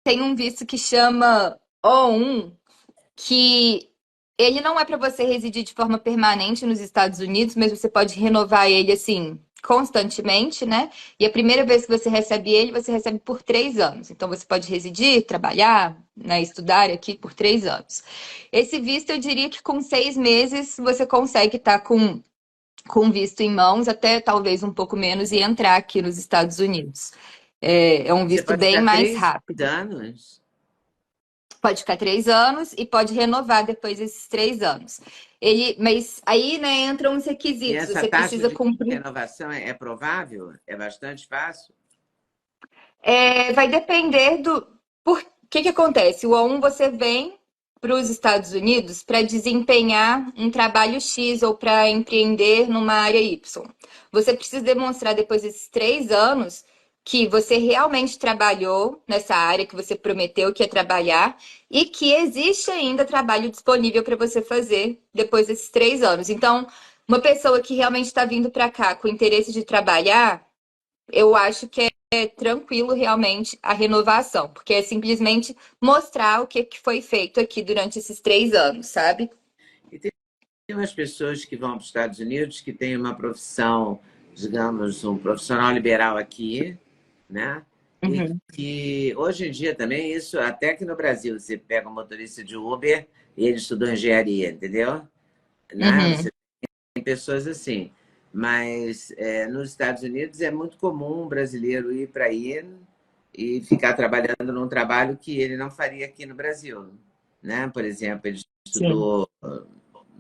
tem um visto que chama O1, que ele não é para você residir de forma permanente nos Estados Unidos, mas você pode renovar ele assim constantemente, né? E a primeira vez que você recebe ele, você recebe por 3 anos. Então você pode residir, trabalhar, né, estudar aqui por 3 anos. Esse visto, eu diria que com 6 meses você consegue estar com visto em mãos, até talvez um pouco menos, e entrar aqui nos Estados Unidos. É um Você visto pode bem ficar mais 3 rápido. anos. Pode ficar 3 anos e pode renovar depois desses 3 anos. Mas aí, né, entram os E requisitos. essa Você taxa precisa de cumprir. renovação é provável? É bastante fácil? Vai depender do. Por que que acontece? O O1 você vem para os Estados Unidos para desempenhar um trabalho X ou para empreender numa área Y. Você precisa demonstrar depois desses 3 anos que você realmente trabalhou nessa área que você prometeu que ia trabalhar e que existe ainda trabalho disponível para você fazer depois desses 3 anos. Então, uma pessoa que realmente está vindo para cá com interesse de trabalhar, eu acho que é tranquilo realmente a renovação, porque é simplesmente mostrar o que foi feito aqui durante esses 3 anos, sabe? E tem umas pessoas que vão para os Estados Unidos que têm uma profissão, digamos, um profissional liberal aqui, né? E Uhum, que hoje em dia também isso, até que no Brasil, você pega um motorista de Uber e ele estudou engenharia, entendeu? Né? uhum. Você tem pessoas assim. Mas nos Estados Unidos é muito comum um brasileiro ir para aí e ficar trabalhando num trabalho que ele não faria aqui no Brasil, né? Por exemplo, ele Sim. estudou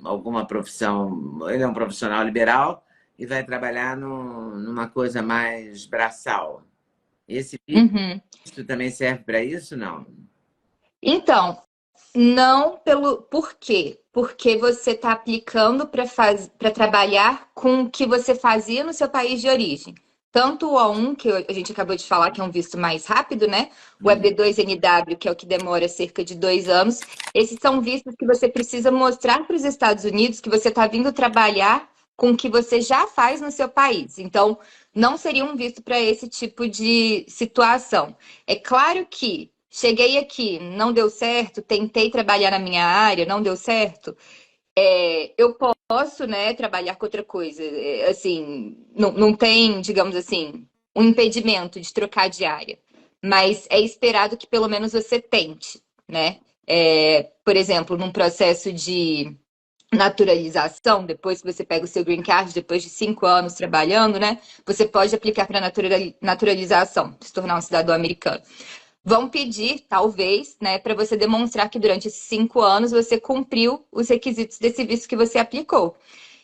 alguma profissão, ele é um profissional liberal e vai trabalhar numa coisa mais braçal. Esse Uhum. visto também serve para isso, não? Então, não pelo por quê? Porque você está aplicando para trabalhar com o que você fazia no seu país de origem. Tanto o O1, que a gente acabou de falar, que é um visto mais rápido, né? O Uhum. EB2NW, que é o que demora cerca de 2 anos. Esses são vistos que você precisa mostrar para os Estados Unidos que você está vindo trabalhar com o que você já faz no seu país. Então, não seria um visto para esse tipo de situação. É claro que cheguei aqui, não deu certo, tentei trabalhar na minha área, não deu certo. Eu posso, né, trabalhar com outra coisa. Assim, não tem, digamos assim, um impedimento de trocar de área. Mas é esperado que pelo menos você tente, né? Por exemplo, num processo de naturalização, depois que você pega o seu green card, depois de 5 anos trabalhando, né? Você pode aplicar para naturalização, se tornar um cidadão americano. Vão pedir, talvez, né, para você demonstrar que durante esses 5 anos você cumpriu os requisitos desse visto que você aplicou.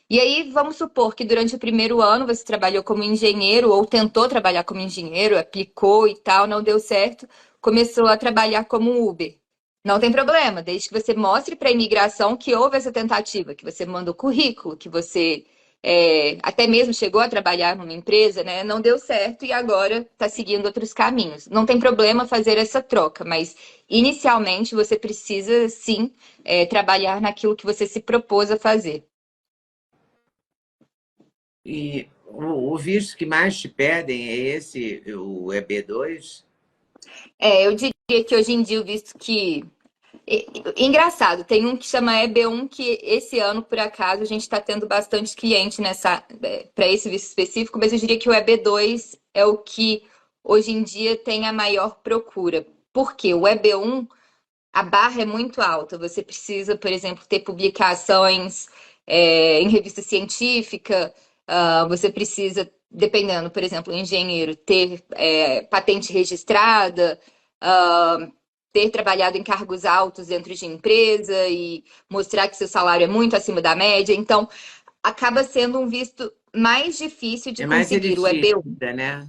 E aí, vamos supor que durante o primeiro ano você trabalhou como engenheiro ou tentou trabalhar como engenheiro, aplicou e tal, não deu certo, começou a trabalhar como Uber. Não tem problema, desde que você mostre para a imigração que houve essa tentativa, que você mandou currículo, que você até mesmo chegou a trabalhar numa empresa, né? Não deu certo e agora está seguindo outros caminhos. Não tem problema fazer essa troca, mas inicialmente você precisa sim trabalhar naquilo que você se propôs a fazer. E o visto que mais te pedem é esse, o EB2? Eu diria que hoje em dia, visto que. Engraçado, tem um que chama EB1, que esse ano, por acaso, a gente está tendo bastante cliente nessa para esse visto específico, mas eu diria que o EB2 é o que hoje em dia tem a maior procura. Por quê? O EB1, a barra é muito alta. Você precisa, por exemplo, ter publicações em revista científica, você precisa, dependendo, por exemplo, engenheiro, ter patente registrada, ah, ter trabalhado em cargos altos dentro de empresa e mostrar que seu salário é muito acima da média. Então, acaba sendo um visto mais difícil de É mais conseguir, o EB1. elitista, né?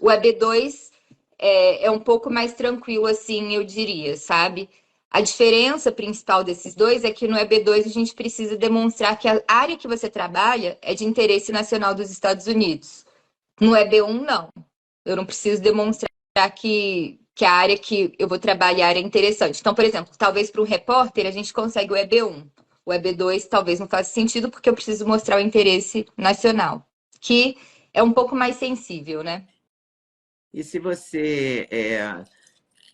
O EB2 é um pouco mais tranquilo, assim, eu diria, sabe? A diferença principal desses dois é que no EB2 a gente precisa demonstrar que a área que você trabalha é de interesse nacional dos Estados Unidos. No EB1, não. Eu não preciso demonstrar que a área que eu vou trabalhar é interessante. Então, por exemplo, talvez para um repórter a gente consegue o EB1. O EB2 talvez não faça sentido porque eu preciso mostrar o interesse nacional, que é um pouco mais sensível, né? E se você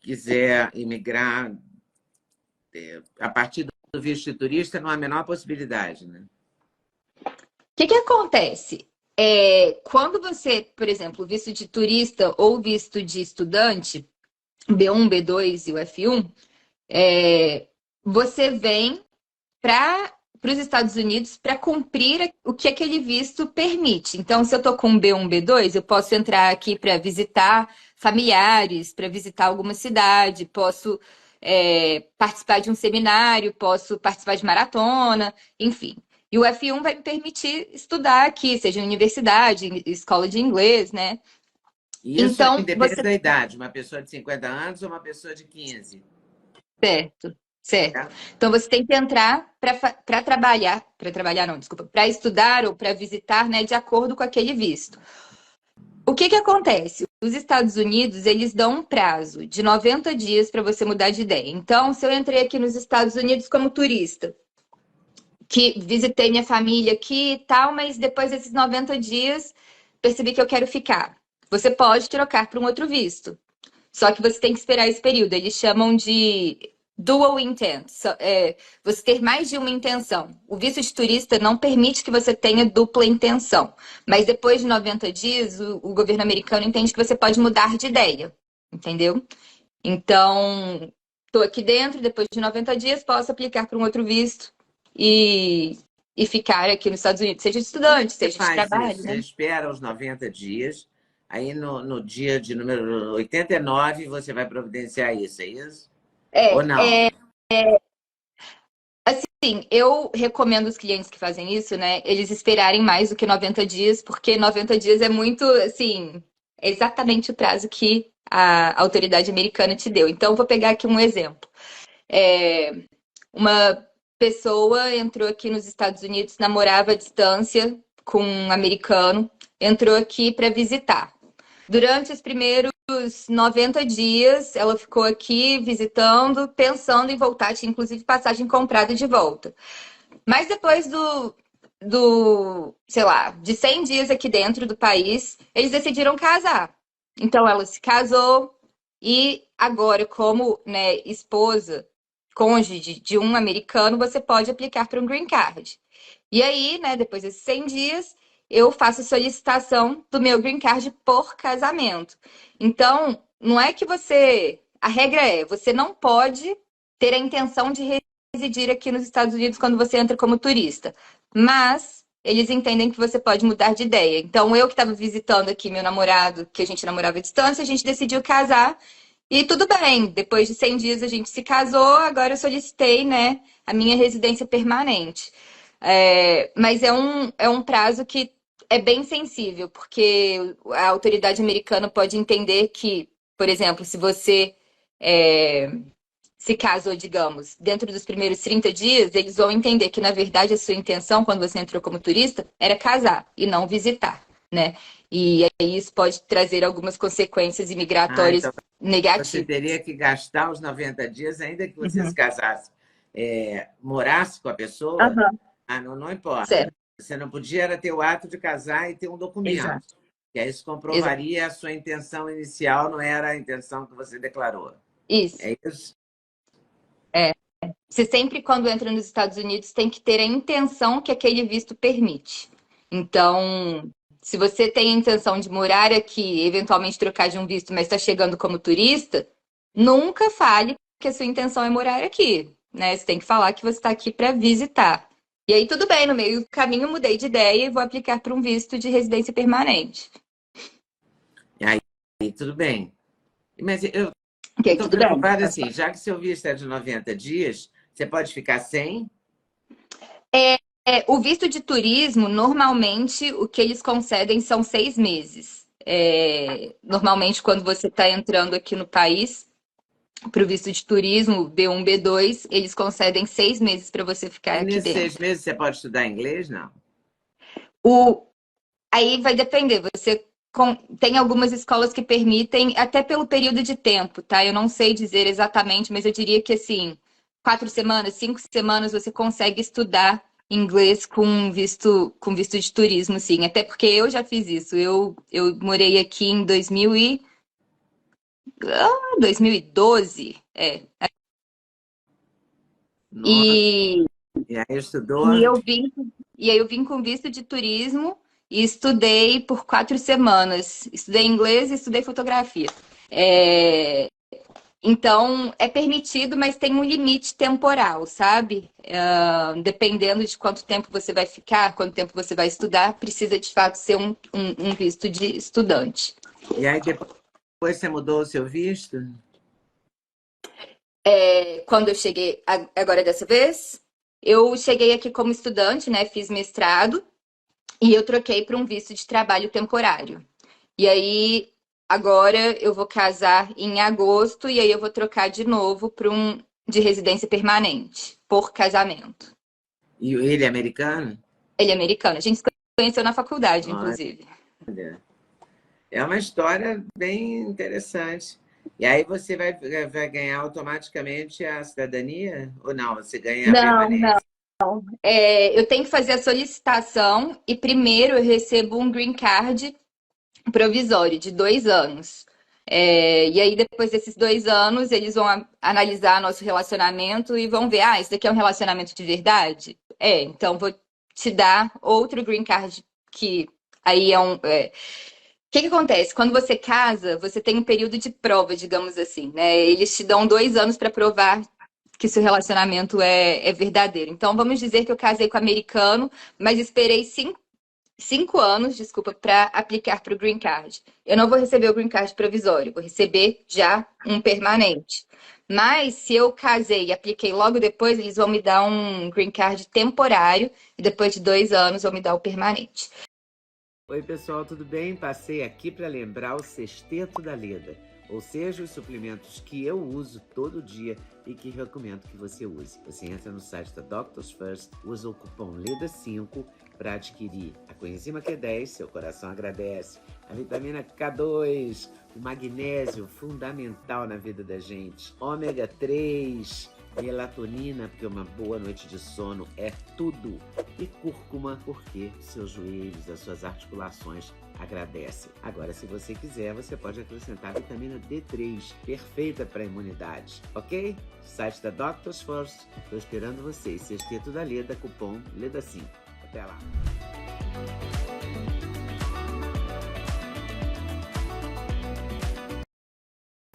quiser imigrar a partir do visto de turista, não há a menor possibilidade, né? Que acontece? Quando você, por exemplo, visto de turista ou visto de estudante, B1, B2 e o F1, você vem para os Estados Unidos para cumprir o que aquele visto permite. Então, se eu estou com B1, B2, eu posso entrar aqui para visitar familiares, para visitar alguma cidade, posso participar de um seminário, posso participar de maratona, enfim. E o F1 vai me permitir estudar aqui, seja em universidade, escola de inglês, né? Isso Então, independe você. da idade, uma pessoa de 50 anos ou uma pessoa de 15. Certo, certo. Tá? Então você tem que entrar para trabalhar não, desculpa, para estudar ou para visitar, né, de acordo com aquele visto. O que acontece? Os Estados Unidos, eles dão um prazo de 90 dias para você mudar de ideia. Então, se eu entrei aqui nos Estados Unidos como turista, que visitei minha família aqui e tal, mas depois desses 90 dias percebi que eu quero ficar. Você pode trocar para um outro visto. Só que você tem que esperar esse período. Eles chamam de dual intent. Você ter mais de uma intenção. O visto de turista não permite que você tenha dupla intenção. Mas depois de 90 dias, o governo americano entende que você pode mudar de ideia. Entendeu? Então, estou aqui dentro, depois de 90 dias, posso aplicar para um outro visto e ficar aqui nos Estados Unidos, seja de Como é que estudante, você seja de faz trabalho, isso? Você né? espera os 90 dias, aí no dia de número 89 você vai providenciar isso, é isso? Ou não? Sim, eu recomendo os clientes que fazem isso, né? Eles esperarem mais do que 90 dias, porque 90 dias é muito, assim, é exatamente o prazo que a autoridade americana te deu. Então, vou pegar aqui um exemplo. Uma pessoa entrou aqui nos Estados Unidos, namorava à distância com um americano, entrou aqui para visitar. Durante os primeiros 90 dias, ela ficou aqui visitando, pensando em voltar, tinha inclusive passagem comprada de volta. Mas depois sei lá, de 100 dias aqui dentro do país, eles decidiram casar. Então ela se casou e agora, como, né, esposa, cônjuge de um americano, você pode aplicar para um green card. E aí, né, depois desses 100 dias, eu faço solicitação do meu green card por casamento. Então, não é que você. A regra é, você não pode ter a intenção de residir aqui nos Estados Unidos quando você entra como turista. Mas eles entendem que você pode mudar de ideia. Então, eu que estava visitando aqui meu namorado, que a gente namorava à distância, a gente decidiu casar. E tudo bem, depois de 100 dias a gente se casou, agora eu solicitei, né, a minha residência permanente. Mas é um prazo que é bem sensível, porque a autoridade americana pode entender que, por exemplo, se você é, se casou, digamos, dentro dos primeiros 30 dias, eles vão entender que, na verdade, a sua intenção, quando você entrou como turista, era casar e não visitar, né? E aí isso pode trazer algumas consequências Ah, imigratórias então você negativas. teria que gastar os 90 dias, ainda que você se Uhum. casasse, morasse com a pessoa, Aham, não importa. certo. Você não podia era ter o ato de casar e ter um documento, Exato. que aí isso Exato. comprovaria a sua intenção inicial, não era a intenção que você declarou. Isso. É isso? É. Você sempre, quando entra nos Estados Unidos, tem que ter a intenção que aquele visto permite. Então, se você tem a intenção de morar aqui, eventualmente trocar de um visto, mas está chegando como turista, nunca fale que a sua intenção é morar aqui, né? Você tem que falar que você está aqui para visitar. E aí, tudo bem, no meio do caminho, eu mudei de ideia e vou aplicar para um visto de residência permanente. Aí tudo bem. Mas eu Ok, estou tudo bem. preocupada assim, já que seu visto é de 90 dias, você pode ficar sem? O visto de turismo, normalmente, o que eles concedem são 6 meses. Normalmente, quando você está entrando aqui no país, para o visto de turismo, B1, B2, eles concedem 6 meses para você ficar E aqui nesses seis dentro. meses você pode estudar inglês? Não. O, Aí vai depender, tem algumas escolas que permitem, até pelo período de tempo, tá? Eu não sei dizer exatamente, mas eu diria que assim, 4 semanas, 5 semanas você consegue estudar inglês com visto de turismo, sim. Até porque eu já fiz isso. Eu morei aqui em 2000 e 2012. Nossa, E, e aí estudou? e eu vim, e aí eu vim com visto de turismo e estudei por 4 semanas. Estudei inglês e estudei fotografia. É, Então, é permitido, mas tem um limite temporal, sabe? Dependendo de quanto tempo você vai ficar, quanto tempo você vai estudar, precisa de fato ser um visto de estudante. E aí depois você mudou o seu visto? Quando eu cheguei, agora dessa vez, eu cheguei aqui como estudante, né? Fiz mestrado e eu troquei para um visto de trabalho temporário. E aí, agora eu vou casar em agosto e aí eu vou trocar de novo para um de residência permanente, por casamento. E ele é americano? Ele é americano. A gente se conheceu na faculdade, Olha, inclusive. é uma história bem interessante. E aí você vai ganhar automaticamente a cidadania? Ou não? Você ganha a Não, não. permanência? Eu tenho que fazer a solicitação e primeiro eu recebo um green card provisório de 2 anos. E aí, depois desses 2 anos, eles vão analisar nosso relacionamento e vão ver, isso daqui é um relacionamento de verdade? Então vou te dar outro green card que aí é um. O que que acontece? Quando você casa, você tem um período de prova, digamos assim, né? Eles te dão 2 anos para provar que seu relacionamento é verdadeiro. Então, vamos dizer que eu casei com o americano, mas esperei 5 anos, desculpa, para aplicar para o Green Card. Eu não vou receber o Green Card provisório, vou receber já um permanente. Mas se eu casei e apliquei logo depois, eles vão me dar um Green Card temporário e depois de 2 anos vão me dar o permanente. Oi, pessoal, tudo bem? Passei aqui para lembrar o Sexteto da Leda, ou seja, os suplementos que eu uso todo dia e que recomendo que você use. Você entra no site da Doctors First, usa o cupom LEDA5 para adquirir a coenzima Q10, seu coração agradece, a vitamina K2, o magnésio fundamental na vida da gente, ômega 3, melatonina, porque uma boa noite de sono é tudo, e cúrcuma, porque seus joelhos, as suas articulações agradecem. Agora, se você quiser, você pode acrescentar a vitamina D3, perfeita para a imunidade, ok? Site da Doctors First, estou esperando vocês. Sexteto da Leda, cupom LEDA5. Até lá!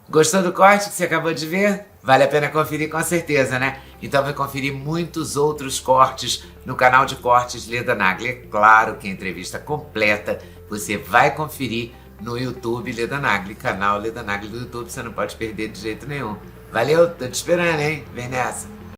Gostou do corte que você acabou de ver? Vale a pena conferir com certeza, né? Então vai conferir muitos outros cortes no canal de cortes Leda Nagli. É claro que a entrevista completa você vai conferir no YouTube Leda Nagli, canal Leda Nagli do YouTube, você não pode perder de jeito nenhum. Valeu, tô te esperando, hein? Vem nessa!